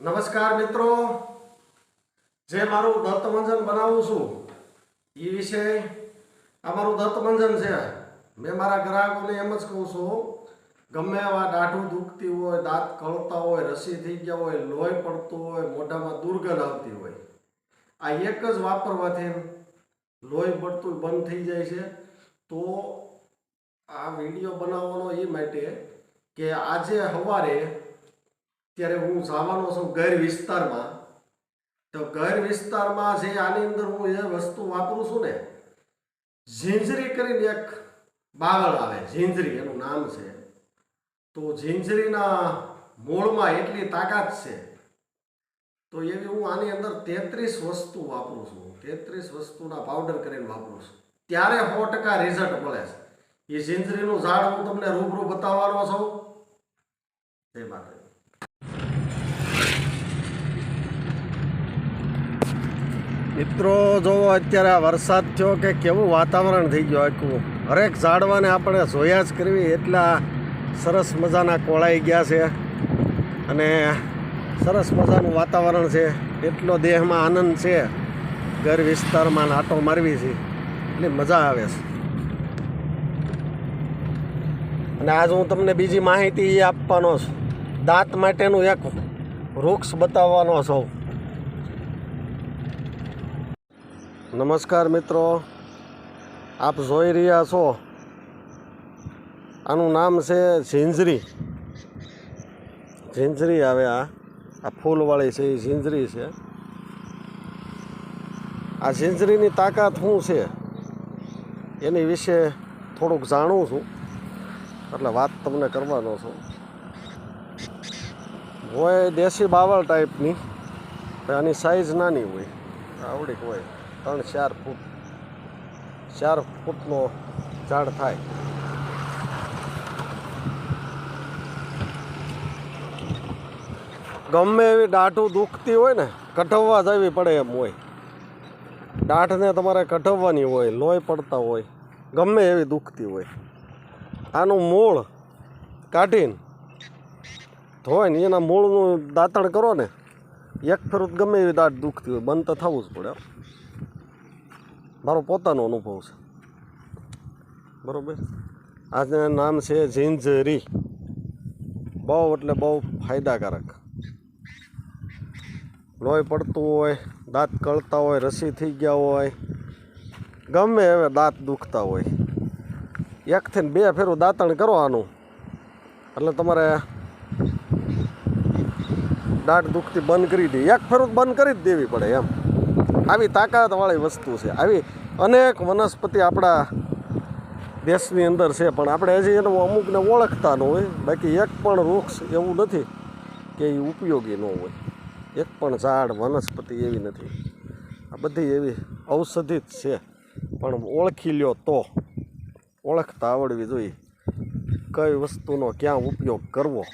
નમસ્કાર મિત્રો, જે મારું દત્તમંજન બનાવું છું એ વિશે આ મારું દત્તમંજન છે. મેં મારા ગ્રાહકોને એમ જ કહું છું, ગમે એવા દાઢું દુખતી હોય, દાંત કળતા હોય, રસી થઈ ગયા હોય, લોહી પડતું હોય, મોઢામાં દુર્ગંધ આવતી હોય, આ એક જ વાપરવાથી લોહી પડતું બંધ થઈ જાય છે. તો આ વિડીયો બનાવવાનો એ માટે કે આજે સવારે ત્યારે હું જવાનો છું ગેર વિસ્તારમાં. તો ગેર વિસ્તારમાં જે આની અંદર હું એ વસ્તુ વાપરું છું ને, ઝીંઝરી કરીને એક બાવળ આવે, ઝીંઝરી એનું નામ છે. તો ઝીંઝરીના મૂળમાં એટલી તાકાત છે, તો એવી હું આની અંદર 33 વસ્તુ વાપરું છું. 33 વસ્તુના પાવડર કરીને વાપરું છું, ત્યારે 100% રિઝલ્ટ મળે છે. એ ઝીંઝરીનું ઝાડ હું તમને રૂબરૂ બતાવવાનો છું. જય માતાજી. મિત્રો જોવો, અત્યારે આ વરસાદ થયો કે કેવું વાતાવરણ થઈ ગયું આખું. હરેક ઝાડવાને આપણે જોયા જ કરવી એટલા સરસ મજાના કોળાઈ ગયા છે અને સરસ મજાનું વાતાવરણ છે. એટલો દેહમાં આનંદ છે. ઘર વિસ્તારમાં આંટો મારવી છે એટલે મજા આવે છે. અને આજ હું તમને બીજી માહિતી એ આપવાનો છું. દાંત માટેનું એક વૃક્ષ બતાવવાનો છું. નમસ્કાર મિત્રો, આપ જોઈ રહ્યા છો, આનું નામ છે ઝીંઝરી. ઝીંઝરી આવે, આ ફૂલવાળી છે એ ઝીંઝરી છે. આ ઝીંઝરીની તાકાત શું છે એની વિશે થોડુંક જાણું છું, એટલે વાત તમને કરવાનો છું. હોય દેશી બાવળ ટાઈપની, આની સાઈઝ નાની હોય, આવડીક હોય, 3-4 ફૂટ 4 ફૂટનો ઝાડ થાય. ગમે એવી દાઢું દુખતી હોય ને, કઢાવવા જવી પડે એમ હોય. દાઢને તમારે કઢાવવાની હોય, લોહી પડતા હોય, ગમે એવી દુખતી હોય, આનું મૂળ કાઢીને ધોઈને એના મૂળનું દાંતણ કરો ને, એક ફેરું ગમે એવી દાઢ દુખતી હોય બંધ તો થવું જ પડે. મારો પોતાનો અનુભવ છે, બરાબર. આજના નામ છે ઝીંઝરી. બહુ એટલે બહુ ફાયદાકારક. લોહી પડતું હોય, દાંત કળતા હોય, રસી થઈ ગયા હોય, ગમે હવે દાંત દુખતા હોય, 1 થી 2 ફેરું દાંતણ કરો આનું, એટલે તમારે દાંત દુખતી બંધ કરી દે. 1 ફેરું બંધ કરી જ દેવી પડે એમ. આવી તાકાતવાળી વસ્તુ છે. આવી અનેક વનસ્પતિ આપણા દેશની અંદર છે, પણ આપણે હજી એનું અમુકને ઓળખતા ન હોય. બાકી એક પણ વૃક્ષ એવું નથી કે એ ઉપયોગી ન હોય. એક પણ ઝાડ વનસ્પતિ એવી નથી. આ બધી એવી ઔષધિ જ છે, પણ ઓળખી લ્યો તો. ઓળખતા આવડવી જોઈએ કઈ વસ્તુનો ક્યાં ઉપયોગ કરવો.